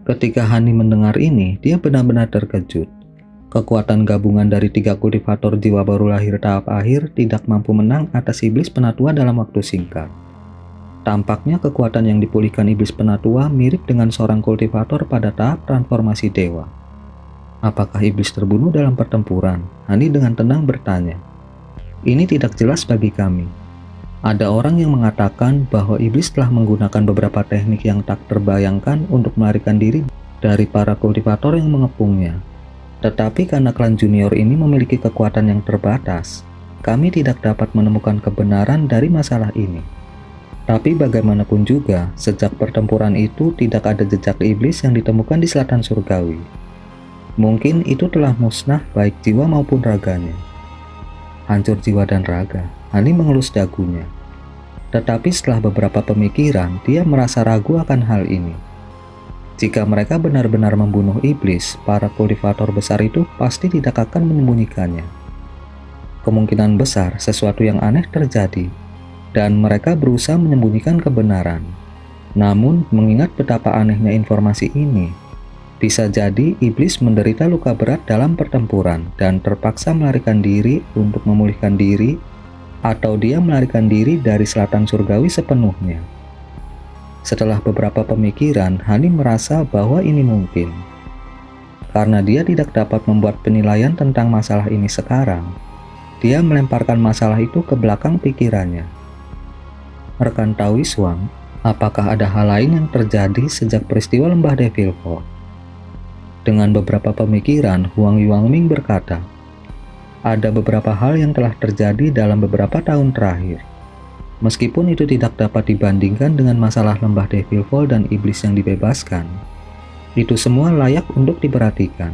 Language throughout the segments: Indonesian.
Ketika Hani mendengar ini, dia benar-benar terkejut. Kekuatan gabungan dari 3 kultivator jiwa baru lahir tahap akhir tidak mampu menang atas iblis penatua dalam waktu singkat. Tampaknya kekuatan yang dipulihkan iblis penatua mirip dengan seorang kultivator pada tahap transformasi dewa. Apakah iblis terbunuh dalam pertempuran? Hani dengan tenang bertanya. Ini tidak jelas bagi kami. Ada orang yang mengatakan bahwa iblis telah menggunakan beberapa teknik yang tak terbayangkan untuk melarikan diri dari para kultivator yang mengepungnya. Tetapi karena klan junior ini memiliki kekuatan yang terbatas, kami tidak dapat menemukan kebenaran dari masalah ini. Tapi bagaimanapun juga, sejak pertempuran itu tidak ada jejak iblis yang ditemukan di selatan surgawi. Mungkin itu telah musnah baik jiwa maupun raganya. Hancur jiwa dan raga, Hani mengelus dagunya. Tetapi setelah beberapa pemikiran, dia merasa ragu akan hal ini. Jika mereka benar-benar membunuh iblis, para kultivator besar itu pasti tidak akan menyembunyikannya. Kemungkinan besar sesuatu yang aneh terjadi, dan mereka berusaha menyembunyikan kebenaran. Namun, mengingat betapa anehnya informasi ini, bisa jadi iblis menderita luka berat dalam pertempuran dan terpaksa melarikan diri untuk memulihkan diri, atau dia melarikan diri dari selatan surgawi sepenuhnya. Setelah beberapa pemikiran, Hani merasa bahwa ini mungkin. Karena dia tidak dapat membuat penilaian tentang masalah ini sekarang, dia melemparkan masalah itu ke belakang pikirannya. Rekan Taoiswang, apakah ada hal lain yang terjadi sejak peristiwa lembah Devil Fall? Dengan beberapa pemikiran, Huang Yuangming berkata, ada beberapa hal yang telah terjadi dalam beberapa tahun terakhir. Meskipun itu tidak dapat dibandingkan dengan masalah lembah Devil Fall dan iblis yang dibebaskan, itu semua layak untuk diperhatikan.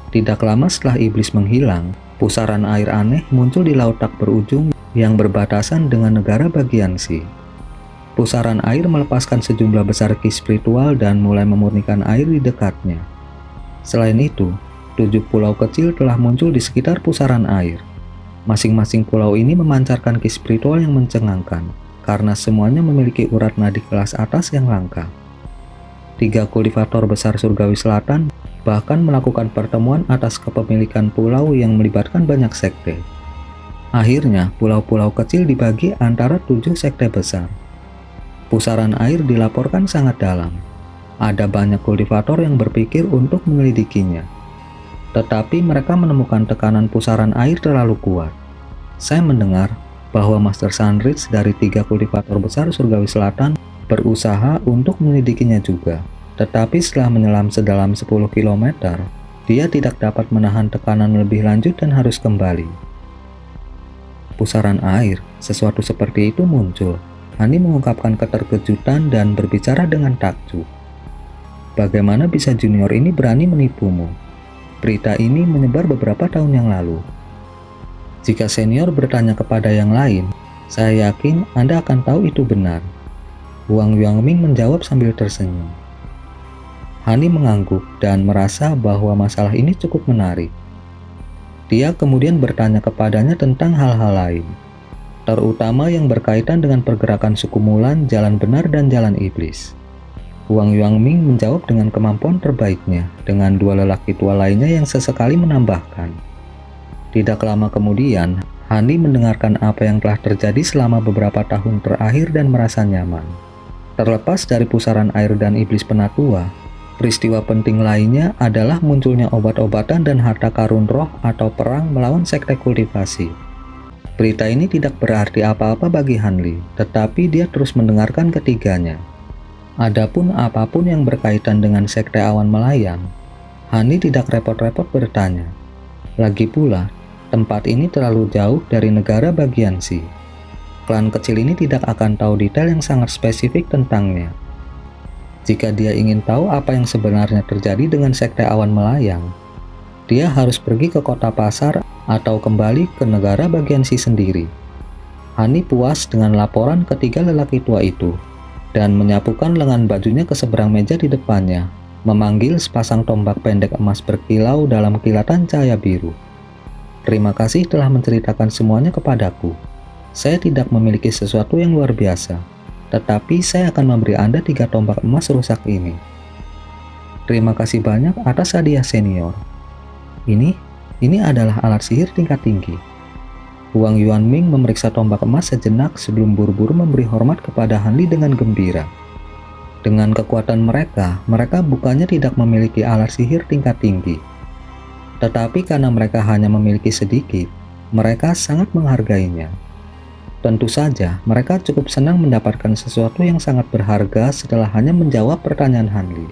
Tidak lama setelah iblis menghilang, pusaran air aneh muncul di laut tak berujung yang berbatasan dengan negara bagian Si. Pusaran air melepaskan sejumlah besar ki spiritual dan mulai memurnikan air di dekatnya. Selain itu, 7 pulau kecil telah muncul di sekitar pusaran air. Masing-masing pulau ini memancarkan ki spiritual yang mencengangkan, karena semuanya memiliki urat nadi kelas atas yang langka. 3 kultivator besar surgawi selatan bahkan melakukan pertemuan atas kepemilikan pulau yang melibatkan banyak sekte. Akhirnya, pulau-pulau kecil dibagi antara 7 sekte besar. Pusaran air dilaporkan sangat dalam. Ada banyak kultivator yang berpikir untuk menyelidikinya. Tetapi mereka menemukan tekanan pusaran air terlalu kuat. Saya mendengar bahwa Master Sunridge dari 3 kultivator besar surgawi selatan berusaha untuk menyelidikinya juga. Tetapi setelah menyelam sedalam 10 km, dia tidak dapat menahan tekanan lebih lanjut dan harus kembali. Pusaran air, sesuatu seperti itu muncul. Hani mengungkapkan keterkejutan dan berbicara dengan takjub. Bagaimana bisa junior ini berani menipumu? Berita ini menyebar beberapa tahun yang lalu. Jika senior bertanya kepada yang lain, saya yakin Anda akan tahu itu benar. Huang Yuangming menjawab sambil tersenyum. Hani mengangguk dan merasa bahwa masalah ini cukup menarik. Dia kemudian bertanya kepadanya tentang hal-hal lain, terutama yang berkaitan dengan pergerakan suku Mulan, jalan benar, dan jalan iblis. Huang Yuangming menjawab dengan kemampuan terbaiknya, dengan 2 lelaki tua lainnya yang sesekali menambahkan. Tidak lama kemudian, Hani mendengarkan apa yang telah terjadi selama beberapa tahun terakhir dan merasa nyaman. Terlepas dari pusaran air dan iblis penatua, peristiwa penting lainnya adalah munculnya obat-obatan dan harta karun roh atau perang melawan sekte kultivasi. Berita ini tidak berarti apa-apa bagi Hanli, tetapi dia terus mendengarkan ketiganya. Adapun apapun yang berkaitan dengan sekte awan melayang, Hani tidak repot-repot bertanya. Lagi pula, tempat ini terlalu jauh dari negara bagian Si. Klan kecil ini tidak akan tahu detail yang sangat spesifik tentangnya. Jika dia ingin tahu apa yang sebenarnya terjadi dengan sekte awan melayang, dia harus pergi ke kota pasar atau kembali ke negara bagian Si sendiri. Hani puas dengan laporan ketiga lelaki tua itu, dan menyapukan lengan bajunya ke seberang meja di depannya, memanggil sepasang tombak pendek emas berkilau dalam kilatan cahaya biru. Terima kasih telah menceritakan semuanya kepadaku. Saya tidak memiliki sesuatu yang luar biasa, tetapi saya akan memberi Anda 3 tombak emas rusak ini. Terima kasih banyak atas hadiah senior. Ini adalah alat sihir tingkat tinggi. Huang Yuanming memeriksa tombak emas sejenak sebelum buru-buru memberi hormat kepada Han Li dengan gembira. Dengan kekuatan mereka bukannya tidak memiliki alat sihir tingkat tinggi. Tetapi karena mereka hanya memiliki sedikit, mereka sangat menghargainya. Tentu saja, mereka cukup senang mendapatkan sesuatu yang sangat berharga setelah hanya menjawab pertanyaan Han Li.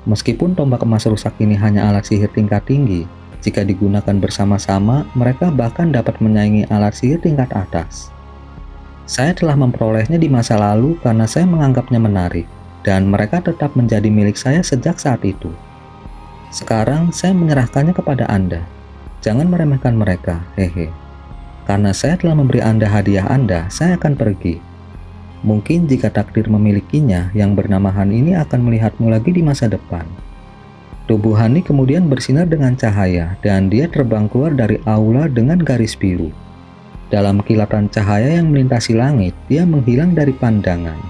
Meskipun tombak emas rusak ini hanya alat sihir tingkat tinggi, jika digunakan bersama-sama, mereka bahkan dapat menyaingi alat sihir tingkat atas. Saya telah memperolehnya di masa lalu karena saya menganggapnya menarik, dan mereka tetap menjadi milik saya sejak saat itu. Sekarang saya menyerahkannya kepada Anda. Jangan meremehkan mereka, hehe. Karena saya telah memberi Anda hadiah Anda, saya akan pergi. Mungkin jika takdir memilikinya, yang bernama Han ini akan melihatmu lagi di masa depan. Tubuh Han Li kemudian bersinar dengan cahaya, dan dia terbang keluar dari aula dengan garis biru. Dalam kilatan cahaya yang melintasi langit, dia menghilang dari pandangan.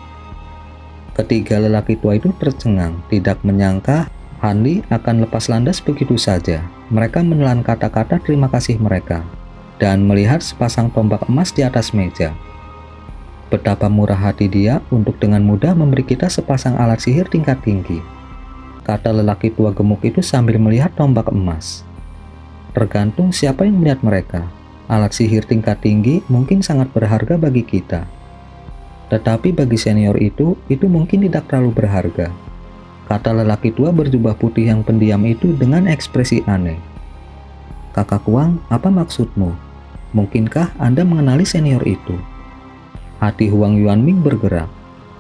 Ketiga lelaki tua itu tercengang, tidak menyangka Han Li akan lepas landas begitu saja. Mereka menelan kata-kata terima kasih mereka, dan melihat sepasang tombak emas di atas meja. Betapa murah hati dia untuk dengan mudah memberi kita sepasang alat sihir tingkat tinggi, kata lelaki tua gemuk itu sambil melihat tombak emas. Tergantung siapa yang melihat mereka. Alat sihir tingkat tinggi mungkin sangat berharga bagi kita. Tetapi bagi senior itu mungkin tidak terlalu berharga, kata lelaki tua berjubah putih yang pendiam itu dengan ekspresi aneh. Kakak Wang, apa maksudmu? Mungkinkah Anda mengenali senior itu? Hati Huang Yuanming bergerak.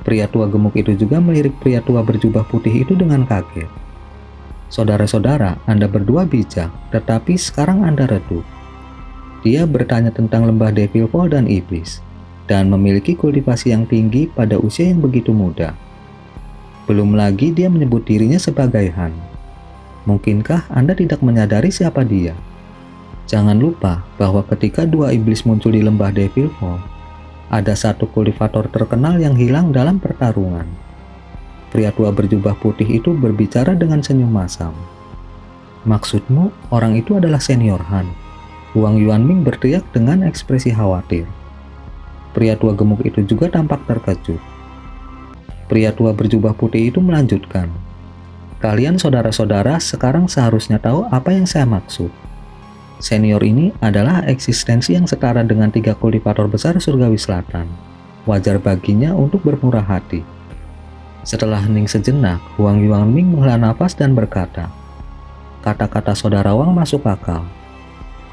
Pria tua gemuk itu juga melirik pria tua berjubah putih itu dengan kaget. Saudara-saudara, Anda berdua bijak, tetapi sekarang Anda redup. Dia bertanya tentang lembah Devil Fall dan Iblis, dan memiliki kultivasi yang tinggi pada usia yang begitu muda. Belum lagi dia menyebut dirinya sebagai Han. Mungkinkah Anda tidak menyadari siapa dia? Jangan lupa bahwa ketika dua iblis muncul di lembah Devil Fall, ada satu kultivator terkenal yang hilang dalam pertarungan. Pria tua berjubah putih itu berbicara dengan senyum masam. Maksudmu, orang itu adalah senior Han? Huang Yuanming berteriak dengan ekspresi khawatir. Pria tua gemuk itu juga tampak terkejut. Pria tua berjubah putih itu melanjutkan. Kalian saudara-saudara sekarang seharusnya tahu apa yang saya maksud. Senior ini adalah eksistensi yang setara dengan 3 kultivator besar surgawi selatan. Wajar baginya untuk bermurah hati. Setelah hening sejenak, Huang Yuanming menghela nafas dan berkata, kata-kata saudara Wang masuk akal.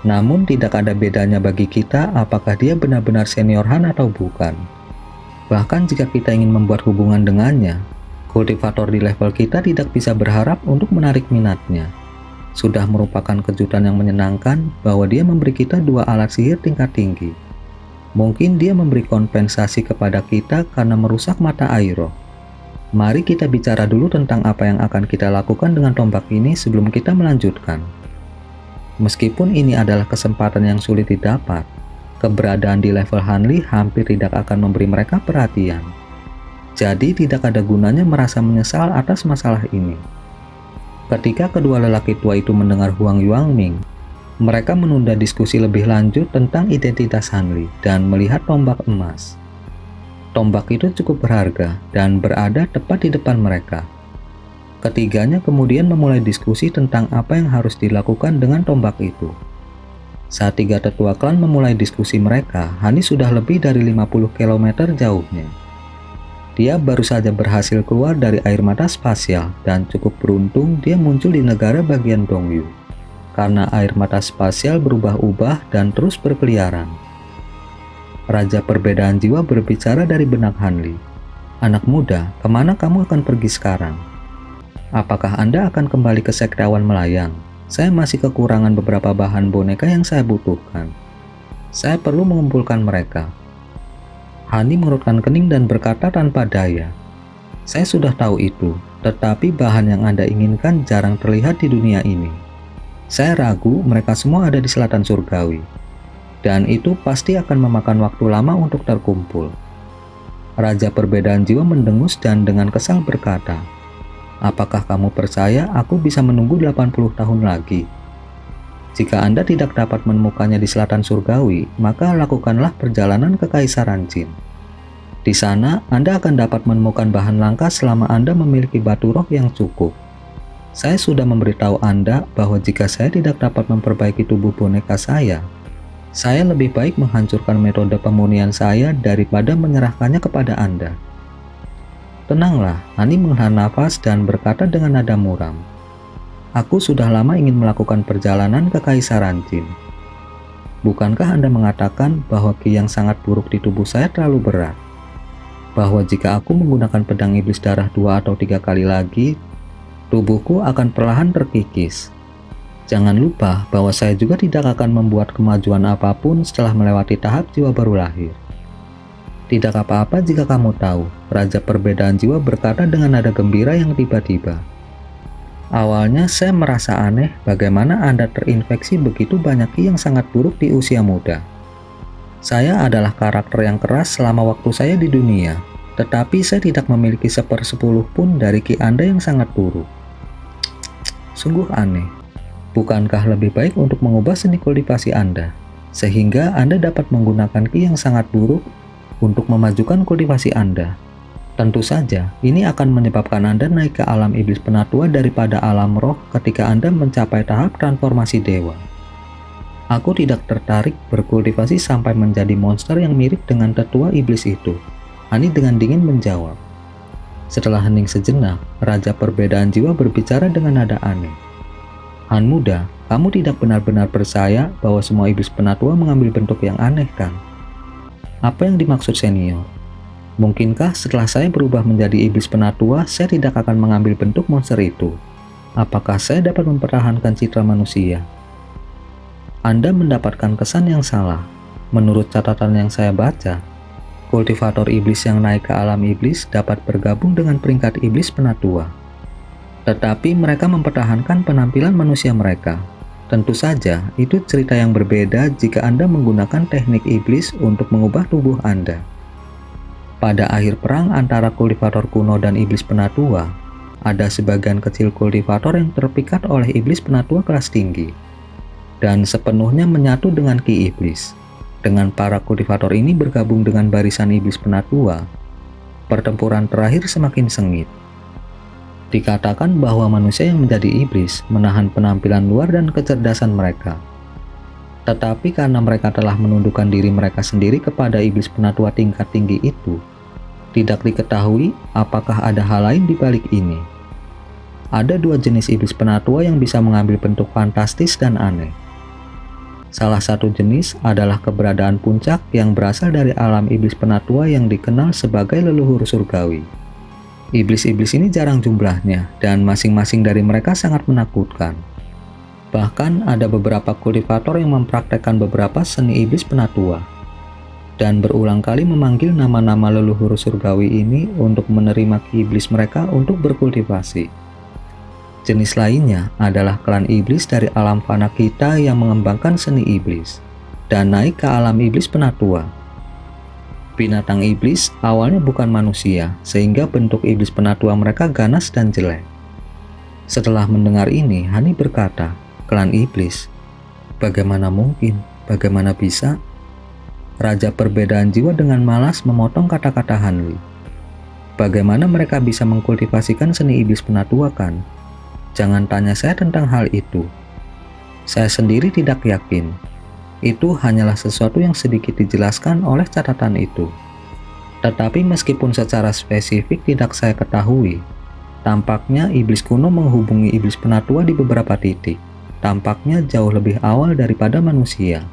Namun tidak ada bedanya bagi kita apakah dia benar-benar senior Han atau bukan. Bahkan jika kita ingin membuat hubungan dengannya, kultivator di level kita tidak bisa berharap untuk menarik minatnya. Sudah merupakan kejutan yang menyenangkan bahwa dia memberi kita 2 alat sihir tingkat tinggi. Mungkin dia memberi kompensasi kepada kita karena merusak mata Airo. Mari kita bicara dulu tentang apa yang akan kita lakukan dengan tombak ini sebelum kita melanjutkan. Meskipun ini adalah kesempatan yang sulit didapat, keberadaan di level Han Li hampir tidak akan memberi mereka perhatian. Jadi tidak ada gunanya merasa menyesal atas masalah ini. Ketika kedua lelaki tua itu mendengar Huang Yuanming, mereka menunda diskusi lebih lanjut tentang identitas Han Li dan melihat tombak emas. Tombak itu cukup berharga dan berada tepat di depan mereka. Ketiganya kemudian memulai diskusi tentang apa yang harus dilakukan dengan tombak itu. Saat 3 tetua klan memulai diskusi mereka, Han Li sudah lebih dari 50 km jauhnya. Dia baru saja berhasil keluar dari air mata spasial dan cukup beruntung dia muncul di negara bagian Dongyu. Karena air mata spasial berubah-ubah dan terus berkeliaran. Raja perbedaan jiwa berbicara dari benak Han Li. Anak muda, kemana kamu akan pergi sekarang? Apakah Anda akan kembali ke sekte awan melayang? Saya masih kekurangan beberapa bahan boneka yang saya butuhkan. Saya perlu mengumpulkan mereka. Han Li mengerutkan kening dan berkata tanpa daya. Saya sudah tahu itu, tetapi bahan yang Anda inginkan jarang terlihat di dunia ini. Saya ragu mereka semua ada di selatan surgawi. Dan itu pasti akan memakan waktu lama untuk terkumpul. Raja perbedaan jiwa mendengus dan dengan kesal berkata, Apakah kamu percaya aku bisa menunggu 80 tahun lagi? Jika Anda tidak dapat menemukannya di selatan surgawi, maka lakukanlah perjalanan ke Kaisaran Jin. Di sana, Anda akan dapat menemukan bahan langka selama Anda memiliki batu roh yang cukup. Saya sudah memberitahu Anda bahwa jika saya tidak dapat memperbaiki tubuh boneka saya lebih baik menghancurkan metode pemurnian saya daripada menyerahkannya kepada Anda. Tenanglah, Hani menghela nafas dan berkata dengan nada muram. Aku sudah lama ingin melakukan perjalanan ke Kaisaran Jin. Bukankah Anda mengatakan bahwa ki yang sangat buruk di tubuh saya terlalu berat? Bahwa jika aku menggunakan pedang iblis darah 2 atau 3 kali lagi, tubuhku akan perlahan terkikis. Jangan lupa bahwa saya juga tidak akan membuat kemajuan apapun setelah melewati tahap jiwa baru lahir. Tidak apa-apa jika kamu tahu, Raja Perbedaan Jiwa berkata dengan nada gembira yang tiba-tiba. Awalnya saya merasa aneh bagaimana Anda terinfeksi begitu banyak ki yang sangat buruk di usia muda. Saya adalah karakter yang keras selama waktu saya di dunia, tetapi saya tidak memiliki 1/10 pun dari ki Anda yang sangat buruk. Sungguh aneh. Bukankah lebih baik untuk mengubah seni kultivasi Anda, sehingga Anda dapat menggunakan ki yang sangat buruk untuk memajukan kultivasi Anda? Tentu saja, ini akan menyebabkan Anda naik ke alam iblis penatua daripada alam roh ketika Anda mencapai tahap transformasi dewa. Aku tidak tertarik berkultivasi sampai menjadi monster yang mirip dengan tetua iblis itu, Hani dengan dingin menjawab. Setelah hening sejenak, Raja Perbedaan Jiwa berbicara dengan nada aneh. Han muda, kamu tidak benar-benar percaya bahwa semua iblis penatua mengambil bentuk yang aneh, kan? Apa yang dimaksud senior? Mungkinkah setelah saya berubah menjadi iblis penatua, saya tidak akan mengambil bentuk monster itu? Apakah saya dapat mempertahankan citra manusia? Anda mendapatkan kesan yang salah. Menurut catatan yang saya baca, kultivator iblis yang naik ke alam iblis dapat bergabung dengan peringkat iblis penatua. Tetapi mereka mempertahankan penampilan manusia mereka. Tentu saja, itu cerita yang berbeda jika Anda menggunakan teknik iblis untuk mengubah tubuh Anda. Pada akhir perang antara kultivator kuno dan iblis penatua, ada sebagian kecil kultivator yang terpikat oleh iblis penatua kelas tinggi, dan sepenuhnya menyatu dengan ki iblis. Dengan para kultivator ini bergabung dengan barisan iblis penatua, pertempuran terakhir semakin sengit. Dikatakan bahwa manusia yang menjadi iblis menahan penampilan luar dan kecerdasan mereka. Tetapi karena mereka telah menundukkan diri mereka sendiri kepada iblis penatua tingkat tinggi itu, tidak diketahui apakah ada hal lain di balik ini. Ada 2 jenis iblis penatua yang bisa mengambil bentuk fantastis dan aneh. Salah satu jenis adalah keberadaan puncak yang berasal dari alam iblis penatua yang dikenal sebagai leluhur surgawi. Iblis-iblis ini jarang jumlahnya, dan masing-masing dari mereka sangat menakutkan. Bahkan ada beberapa kultivator yang mempraktekkan beberapa seni iblis penatua, dan berulang kali memanggil nama-nama leluhur surgawi ini untuk menerima ki iblis mereka untuk berkultivasi. Jenis lainnya adalah klan iblis dari alam fana kita yang mengembangkan seni iblis, dan naik ke alam iblis penatua. Binatang iblis awalnya bukan manusia, sehingga bentuk iblis penatua mereka ganas dan jelek. Setelah mendengar ini, Hani berkata, "Klan iblis? Bagaimana mungkin? Bagaimana bisa?" Raja Perbedaan Jiwa dengan malas memotong kata-kata Hanli. Bagaimana mereka bisa mengkultivasikan seni iblis penatua, kan? Jangan tanya saya tentang hal itu. Saya sendiri tidak yakin. Itu hanyalah sesuatu yang sedikit dijelaskan oleh catatan itu. Tetapi meskipun secara spesifik tidak saya ketahui, tampaknya iblis kuno menghubungi iblis penatua di beberapa titik. Tampaknya jauh lebih awal daripada manusia.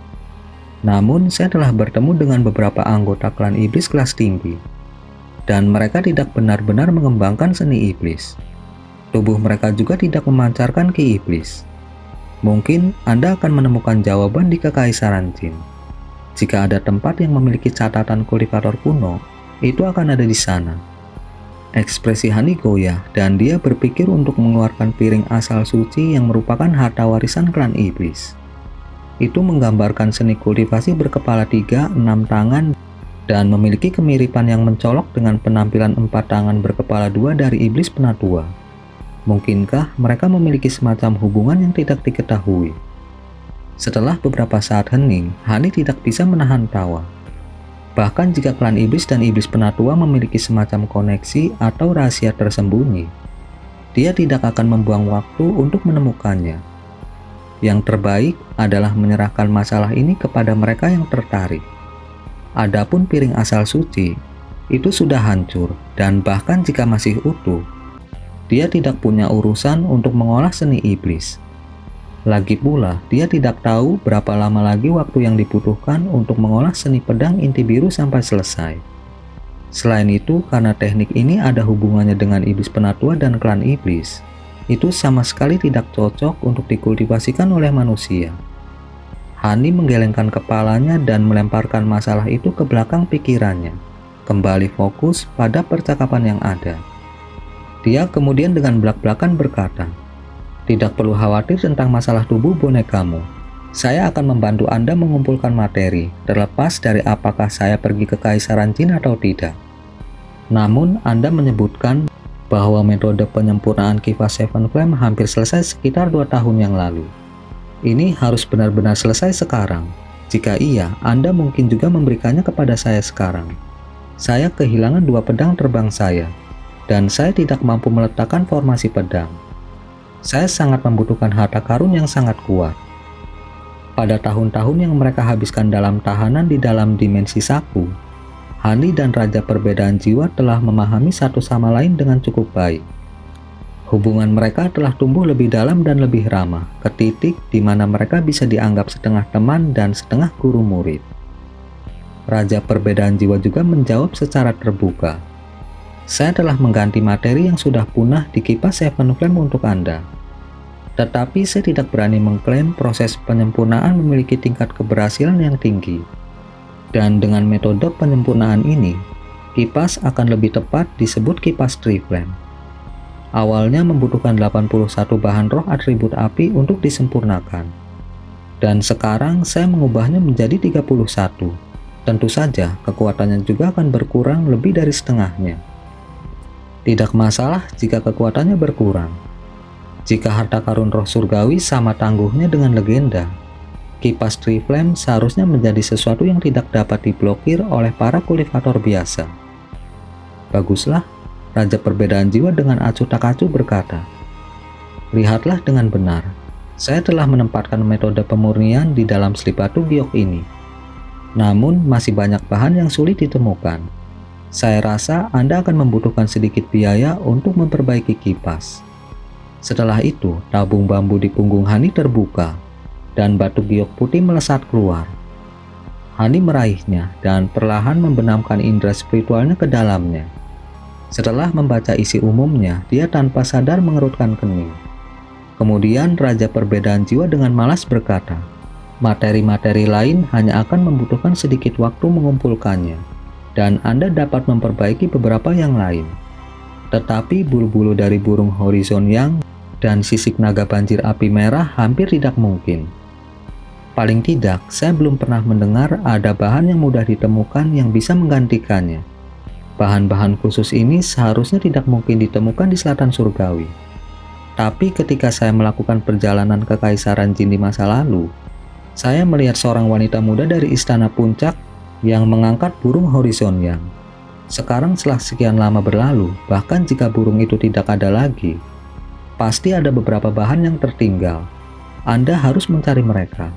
Namun saya telah bertemu dengan beberapa anggota klan iblis kelas tinggi, dan mereka tidak benar-benar mengembangkan seni iblis. Tubuh mereka juga tidak memancarkan ki iblis. Mungkin Anda akan menemukan jawaban di Kekaisaran Jin. Jika ada tempat yang memiliki catatan kultivator kuno, itu akan ada di sana. Ekspresi Hani goyah, dan dia berpikir untuk mengeluarkan piring asal suci yang merupakan harta warisan klan iblis. Itu menggambarkan seni kultivasi berkepala 3, 6 tangan, dan memiliki kemiripan yang mencolok dengan penampilan 4 tangan berkepala 2 dari iblis penatua. Mungkinkah mereka memiliki semacam hubungan yang tidak diketahui? Setelah beberapa saat hening, Hani tidak bisa menahan tawa. Bahkan jika klan iblis dan iblis penatua memiliki semacam koneksi atau rahasia tersembunyi, dia tidak akan membuang waktu untuk menemukannya. Yang terbaik adalah menyerahkan masalah ini kepada mereka yang tertarik. Adapun piring asal suci, itu sudah hancur, dan bahkan jika masih utuh, dia tidak punya urusan untuk mengolah seni iblis. Lagi pula, dia tidak tahu berapa lama lagi waktu yang dibutuhkan untuk mengolah seni pedang inti biru sampai selesai. Selain itu, karena teknik ini ada hubungannya dengan iblis penatua dan klan iblis, itu sama sekali tidak cocok untuk dikultivasikan oleh manusia. Hani menggelengkan kepalanya dan melemparkan masalah itu ke belakang pikirannya, kembali fokus pada percakapan yang ada. Dia kemudian dengan belak-belakan berkata, "Tidak perlu khawatir tentang masalah tubuh bonekamu. Saya akan membantu Anda mengumpulkan materi, terlepas dari apakah saya pergi ke Kaisaran Jin atau tidak. Namun, Anda menyebutkan bahwa metode penyempurnaan kipas Seven Flame hampir selesai sekitar 2 tahun yang lalu. Ini harus benar-benar selesai sekarang. Jika iya, Anda mungkin juga memberikannya kepada saya sekarang. Saya kehilangan 2 pedang terbang saya, dan saya tidak mampu meletakkan formasi pedang. Saya sangat membutuhkan harta karun yang sangat kuat. Pada tahun-tahun yang mereka habiskan dalam tahanan di dalam dimensi Saku, Hani dan Raja Perbedaan Jiwa telah memahami satu sama lain dengan cukup baik. Hubungan mereka telah tumbuh lebih dalam dan lebih ramah, ke titik di mana mereka bisa dianggap setengah teman dan setengah guru murid. Raja Perbedaan Jiwa juga menjawab secara terbuka, "Saya telah mengganti materi yang sudah punah di kipas Seven Flame untuk Anda. Tetapi saya tidak berani mengklaim proses penyempurnaan memiliki tingkat keberhasilan yang tinggi. Dan dengan metode penyempurnaan ini, kipas akan lebih tepat disebut kipas Triflame. Awalnya membutuhkan 81 bahan roh atribut api untuk disempurnakan. Dan sekarang saya mengubahnya menjadi 31. Tentu saja kekuatannya juga akan berkurang lebih dari setengahnya. Tidak masalah jika kekuatannya berkurang. Jika harta karun roh surgawi sama tangguhnya dengan legenda, kipas Triflame seharusnya menjadi sesuatu yang tidak dapat diblokir oleh para kultivator biasa." "Baguslah," Raja Perbedaan Jiwa dengan acuh tak acuh berkata. "Lihatlah dengan benar, saya telah menempatkan metode pemurnian di dalam slip batu giok ini. Namun masih banyak bahan yang sulit ditemukan. Saya rasa Anda akan membutuhkan sedikit biaya untuk memperbaiki kipas." Setelah itu, tabung bambu di punggung Hani terbuka, dan batu giok putih melesat keluar. Hani meraihnya dan perlahan membenamkan indera spiritualnya ke dalamnya. Setelah membaca isi umumnya, dia tanpa sadar mengerutkan kening. Kemudian Raja Perbedaan Jiwa dengan malas berkata, "Materi-materi lain hanya akan membutuhkan sedikit waktu mengumpulkannya, dan Anda dapat memperbaiki beberapa yang lain. Tetapi bulu-bulu dari burung horizon yang dan sisik naga banjir api merah hampir tidak mungkin. Paling tidak, saya belum pernah mendengar ada bahan yang mudah ditemukan yang bisa menggantikannya. Bahan-bahan khusus ini seharusnya tidak mungkin ditemukan di selatan surgawi. Tapi ketika saya melakukan perjalanan ke Kaisaran Jin di masa lalu, saya melihat seorang wanita muda dari Istana Puncak yang mengangkat burung horizon yang. Sekarang setelah sekian lama berlalu, bahkan jika burung itu tidak ada lagi, pasti ada beberapa bahan yang tertinggal. Anda harus mencari mereka.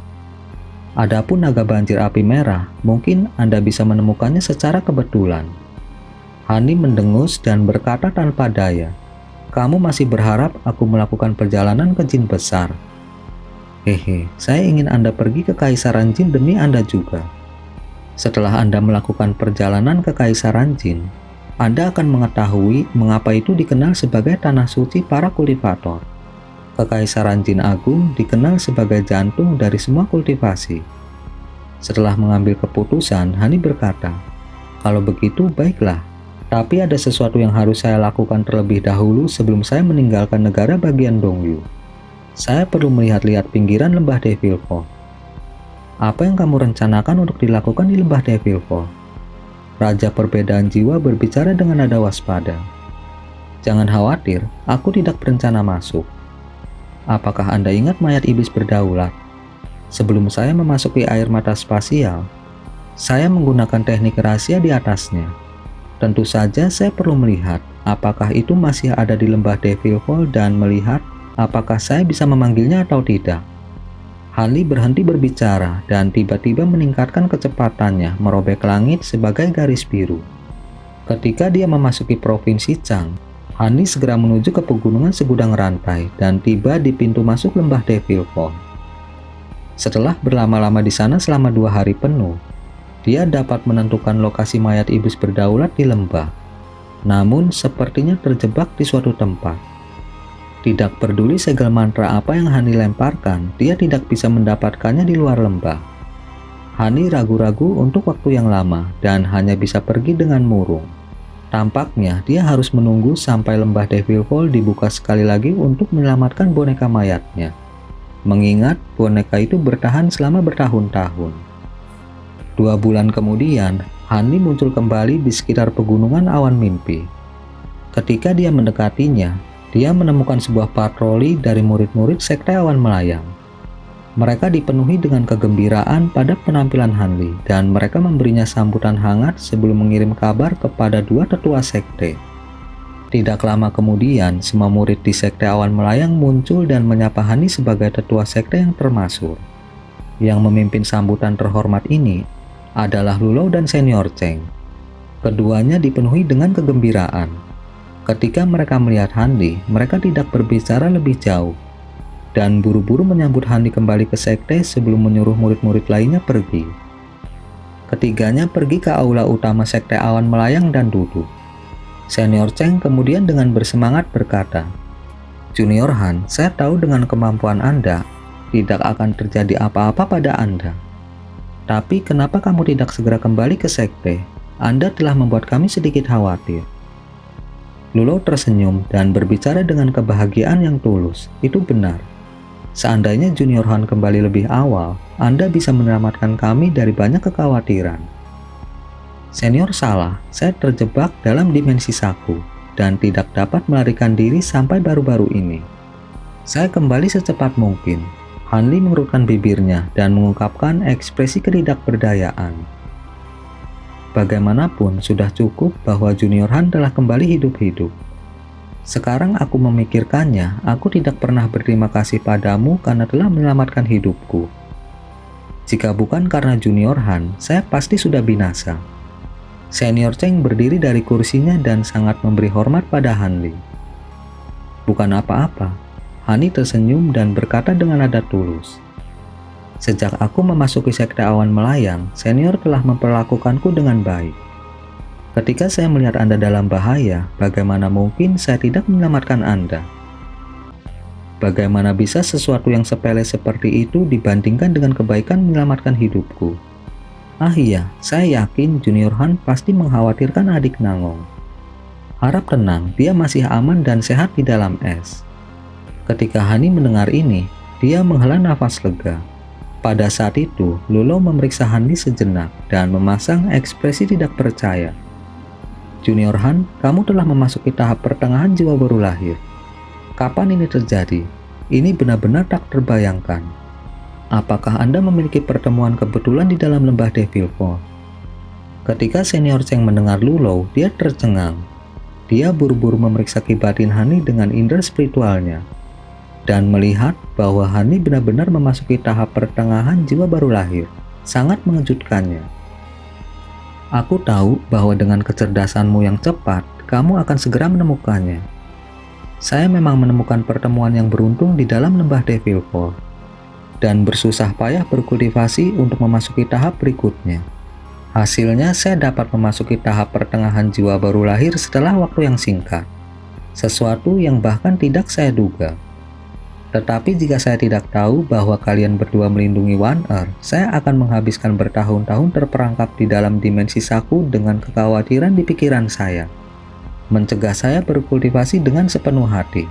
Adapun naga banjir api merah, mungkin Anda bisa menemukannya secara kebetulan." Hani mendengus dan berkata tanpa daya, "Kamu masih berharap aku melakukan perjalanan ke Jin besar? Hehe, saya ingin Anda pergi ke Kaisaran Jin demi Anda juga. Setelah Anda melakukan perjalanan ke Kaisaran Jin, Anda akan mengetahui mengapa itu dikenal sebagai tanah suci para kultivator. Kekaisaran Jin Agung dikenal sebagai jantung dari semua kultivasi." Setelah mengambil keputusan, Hani berkata, "Kalau begitu, baiklah. Tapi ada sesuatu yang harus saya lakukan terlebih dahulu sebelum saya meninggalkan negara bagian Dongyu. Saya perlu melihat-lihat pinggiran lembah Devilfall." "Apa yang kamu rencanakan untuk dilakukan di lembah Devilfall?" Raja Perbedaan Jiwa berbicara dengan nada waspada. Jangan khawatir, aku tidak berencana masuk. Apakah Anda ingat mayat iblis berdaulat? Sebelum saya memasuki air mata spasial, saya menggunakan teknik rahasia di atasnya. Tentu saja saya perlu melihat apakah itu masih ada di lembah Devil Fall dan melihat apakah saya bisa memanggilnya atau tidak. Hanli berhenti berbicara dan tiba-tiba meningkatkan kecepatannya merobek langit sebagai garis biru. Ketika dia memasuki provinsi Chang, Hanli segera menuju ke pegunungan segudang rantai dan tiba di pintu masuk lembah Devil Fall. Setelah berlama-lama di sana selama 2 hari penuh, dia dapat menentukan lokasi mayat iblis berdaulat di lembah. Namun sepertinya terjebak di suatu tempat. Tidak peduli segel mantra apa yang Hanli lemparkan, dia tidak bisa mendapatkannya di luar lembah. Hanli ragu-ragu untuk waktu yang lama dan hanya bisa pergi dengan murung. Tampaknya dia harus menunggu sampai lembah Devil Fall dibuka sekali lagi untuk menyelamatkan boneka mayatnya. Mengingat boneka itu bertahan selama bertahun-tahun. 2 bulan kemudian, Hanli muncul kembali di sekitar pegunungan awan mimpi. Ketika dia mendekatinya, dia menemukan sebuah patroli dari murid-murid sekte awan melayang. Mereka dipenuhi dengan kegembiraan pada penampilan Hanli dan mereka memberinya sambutan hangat sebelum mengirim kabar kepada 2 tetua sekte. Tidak lama kemudian, semua murid di sekte awan melayang muncul dan menyapa Hanli sebagai tetua sekte yang termasyhur. Yang memimpin sambutan terhormat ini adalah Lulou dan Senior Cheng. Keduanya dipenuhi dengan kegembiraan. Ketika mereka melihat Hanli, mereka tidak berbicara lebih jauh dan buru-buru menyambut Hanli kembali ke sekte sebelum menyuruh murid-murid lainnya pergi. Ketiganya pergi ke aula utama sekte awan melayang dan duduk. Senior Cheng kemudian dengan bersemangat berkata, "Junior Han, saya tahu dengan kemampuan Anda, tidak akan terjadi apa-apa pada Anda. Tapi kenapa kamu tidak segera kembali ke sekte? Anda telah membuat kami sedikit khawatir." Lulou tersenyum dan berbicara dengan kebahagiaan yang tulus. Itu benar. Seandainya Junior Han kembali lebih awal, Anda bisa menyelamatkan kami dari banyak kekhawatiran. Senior salah, saya terjebak dalam dimensi saku dan tidak dapat melarikan diri sampai baru-baru ini. Saya kembali secepat mungkin. Hanli mengerutkan bibirnya dan mengungkapkan ekspresi ketidakberdayaan. Bagaimanapun sudah cukup bahwa Junior Han telah kembali hidup-hidup. Sekarang aku memikirkannya, aku tidak pernah berterima kasih padamu karena telah menyelamatkan hidupku. Jika bukan karena Junior Han, saya pasti sudah binasa. Senior Cheng berdiri dari kursinya dan sangat memberi hormat pada Hanli. Bukan apa-apa, Hanli tersenyum dan berkata dengan nada tulus. Sejak aku memasuki sekte awan melayang, Senior telah memperlakukanku dengan baik. Ketika saya melihat Anda dalam bahaya, bagaimana mungkin saya tidak menyelamatkan Anda? Bagaimana bisa sesuatu yang sepele seperti itu dibandingkan dengan kebaikan menyelamatkan hidupku? Ah iya, saya yakin Junior Han pasti mengkhawatirkan adik Nangong. Harap tenang, dia masih aman dan sehat di dalam es. Ketika Hanli mendengar ini, dia menghela nafas lega. Pada saat itu, Lulou memeriksa Hanli sejenak dan memasang ekspresi tidak percaya. Junior Han, kamu telah memasuki tahap pertengahan jiwa baru lahir. Kapan ini terjadi? Ini benar-benar tak terbayangkan. Apakah Anda memiliki pertemuan kebetulan di dalam lembah Devil Fall? Ketika Senior Cheng mendengar Lulou, dia tercengang. Dia buru-buru memeriksa kibatin Hanli dengan indera spiritualnya dan melihat bahwa Hanli benar-benar memasuki tahap pertengahan jiwa baru lahir. Sangat mengejutkannya. Aku tahu bahwa dengan kecerdasanmu yang cepat, kamu akan segera menemukannya. Saya memang menemukan pertemuan yang beruntung di dalam lembah Devil Fall dan bersusah payah berkultivasi untuk memasuki tahap berikutnya. Hasilnya, saya dapat memasuki tahap pertengahan jiwa baru lahir setelah waktu yang singkat. Sesuatu yang bahkan tidak saya duga. Tetapi jika saya tidak tahu bahwa kalian berdua melindungi One Earth, saya akan menghabiskan bertahun-tahun terperangkap di dalam dimensi saku dengan kekhawatiran di pikiran saya. Mencegah saya berkultivasi dengan sepenuh hati.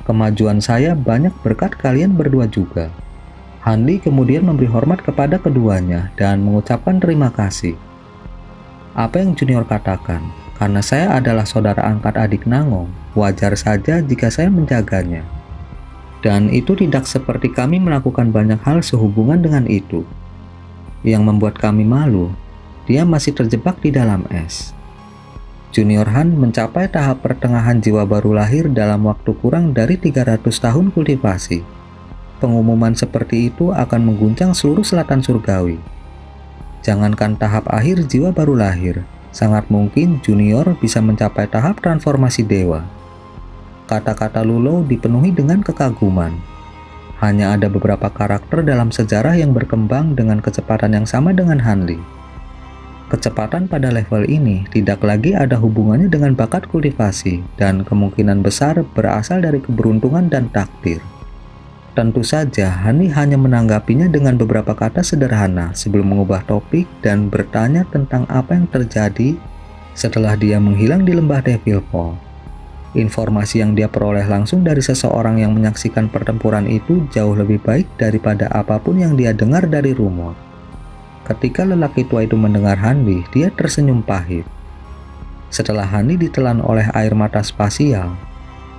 Kemajuan saya banyak berkat kalian berdua juga. Hanli kemudian memberi hormat kepada keduanya dan mengucapkan terima kasih. Apa yang Junior katakan, Karena saya adalah saudara angkat adik Nangong, wajar saja jika saya menjaganya. Dan itu tidak seperti kami melakukan banyak hal sehubungan dengan itu. Yang membuat kami malu, dia masih terjebak di dalam es. Junior Han mencapai tahap pertengahan jiwa baru lahir dalam waktu kurang dari 300 tahun kultivasi. Pengumuman seperti itu akan mengguncang seluruh selatan surgawi. Jangankan tahap akhir jiwa baru lahir, sangat mungkin Junior bisa mencapai tahap transformasi dewa. Kata-kata Lulo dipenuhi dengan kekaguman. Hanya ada beberapa karakter dalam sejarah yang berkembang dengan kecepatan yang sama dengan Hanli. Kecepatan pada level ini tidak lagi ada hubungannya dengan bakat kultivasi dan kemungkinan besar berasal dari keberuntungan dan takdir. Tentu saja Hanli hanya menanggapinya dengan beberapa kata sederhana sebelum mengubah topik dan bertanya tentang apa yang terjadi setelah dia menghilang di lembah Devil Fall. Informasi yang dia peroleh langsung dari seseorang yang menyaksikan pertempuran itu jauh lebih baik daripada apapun yang dia dengar dari rumor. Ketika lelaki tua itu mendengar Hanli, dia tersenyum pahit. Setelah Hanli ditelan oleh air mata spasial,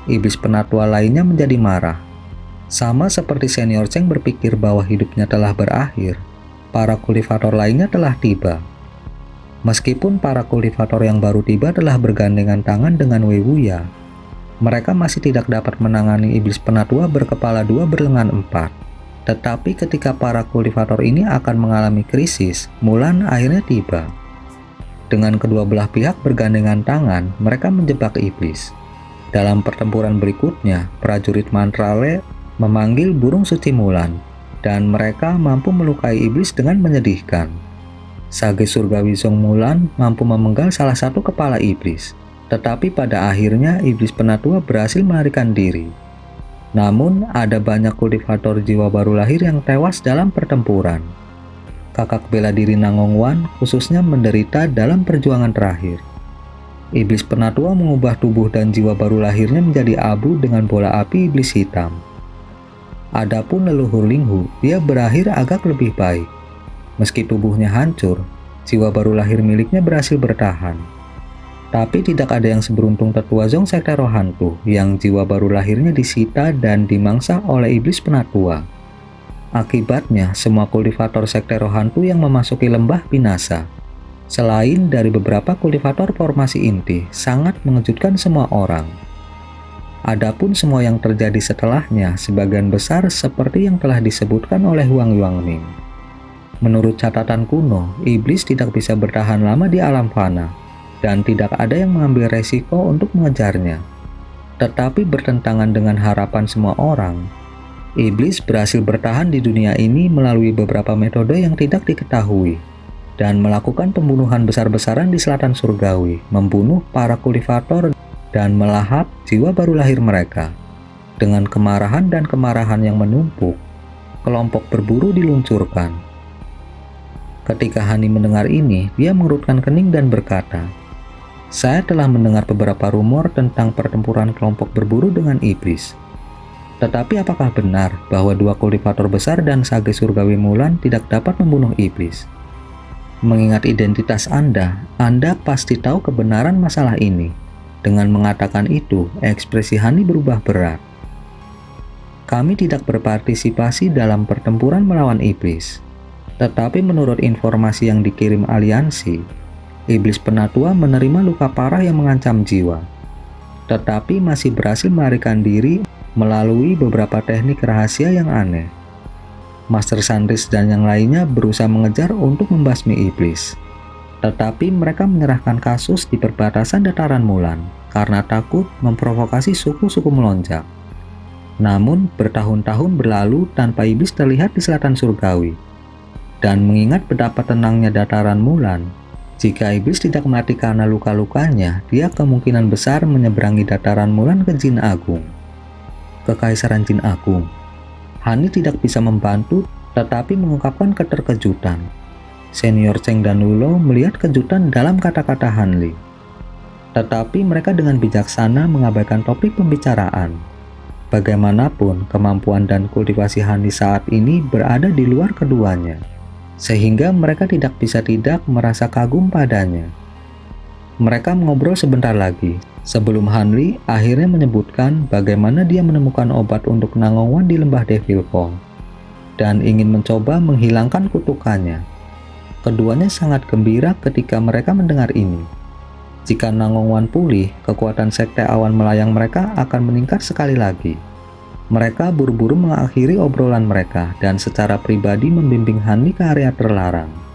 iblis penatua lainnya menjadi marah. Sama seperti senior Cheng berpikir bahwa hidupnya telah berakhir, para kultivator lainnya telah tiba. Meskipun para kultivator yang baru tiba telah bergandengan tangan dengan Wei Wuya, mereka masih tidak dapat menangani iblis penatua berkepala 2 berlengan 4. Tetapi ketika para kultivator ini akan mengalami krisis, Mulan akhirnya tiba. Dengan kedua belah pihak bergandengan tangan, mereka menjebak iblis. Dalam pertempuran berikutnya, prajurit Mantrale memanggil burung suci Mulan, dan mereka mampu melukai iblis dengan menyedihkan. Sage surgawi Zong Mulan mampu memenggal salah satu kepala iblis, tetapi pada akhirnya iblis penatua berhasil melarikan diri. Namun, ada banyak kultivator jiwa baru lahir yang tewas dalam pertempuran. Kakak bela diri Nangong Wan khususnya menderita dalam perjuangan terakhir. Iblis penatua mengubah tubuh dan jiwa baru lahirnya menjadi abu dengan bola api iblis hitam. Adapun leluhur Linghu, dia berakhir agak lebih baik. Meski tubuhnya hancur, jiwa baru lahir miliknya berhasil bertahan. Tapi tidak ada yang seberuntung tetua Zong Sekte Roh Hantu yang jiwa baru lahirnya disita dan dimangsa oleh iblis penatua. Akibatnya, semua kultivator Sekte Roh Hantu yang memasuki lembah binasa. Selain dari beberapa kultivator formasi inti, sangat mengejutkan semua orang. Adapun semua yang terjadi setelahnya sebagian besar seperti yang telah disebutkan oleh Huang Yuangming. Menurut catatan kuno, iblis tidak bisa bertahan lama di alam fana, dan tidak ada yang mengambil resiko untuk mengejarnya. Tetapi bertentangan dengan harapan semua orang, iblis berhasil bertahan di dunia ini melalui beberapa metode yang tidak diketahui, dan melakukan pembunuhan besar-besaran di selatan surgawi, membunuh para kultivator dan melahap jiwa baru lahir mereka. Dengan kemarahan dan kemarahan yang menumpuk, kelompok berburu diluncurkan. Ketika Hani mendengar ini, dia mengerutkan kening dan berkata, "Saya telah mendengar beberapa rumor tentang pertempuran kelompok berburu dengan iblis. Tetapi apakah benar bahwa 2 kultivator besar dan sage surgawi Mulan tidak dapat membunuh iblis? Mengingat identitas Anda pasti tahu kebenaran masalah ini." Dengan mengatakan itu, ekspresi Hani berubah berat. "Kami tidak berpartisipasi dalam pertempuran melawan iblis. Tetapi menurut informasi yang dikirim aliansi, iblis penatua menerima luka parah yang mengancam jiwa. Tetapi masih berhasil melarikan diri melalui beberapa teknik rahasia yang aneh. Master Sandris dan yang lainnya berusaha mengejar untuk membasmi iblis. Tetapi mereka menyerahkan kasus di perbatasan dataran Mulan karena takut memprovokasi suku-suku melonjak. Namun bertahun-tahun berlalu tanpa iblis terlihat di selatan surgawi. Dan mengingat betapa tenangnya dataran Mulan, jika iblis tidak mati karena luka-lukanya, dia kemungkinan besar menyeberangi dataran Mulan ke Jin Agung. Kekaisaran Jin Agung. Hani tidak bisa membantu tetapi mengungkapkan keterkejutan. Senior Cheng dan Lulo melihat kejutan dalam kata-kata Hanli. Tetapi mereka dengan bijaksana mengabaikan topik pembicaraan. Bagaimanapun, kemampuan dan kultivasi Hanli saat ini berada di luar keduanya, sehingga mereka tidak bisa tidak merasa kagum padanya. Mereka mengobrol sebentar lagi, sebelum Hanli akhirnya menyebutkan bagaimana dia menemukan obat untuk Nangongwan di lembah Devil Fall, dan ingin mencoba menghilangkan kutukannya. Keduanya sangat gembira ketika mereka mendengar ini. Jika Nangongwan pulih, kekuatan Sekte Awan Melayang mereka akan meningkat sekali lagi. Mereka buru-buru mengakhiri obrolan mereka dan secara pribadi membimbing Hanli ke area terlarang.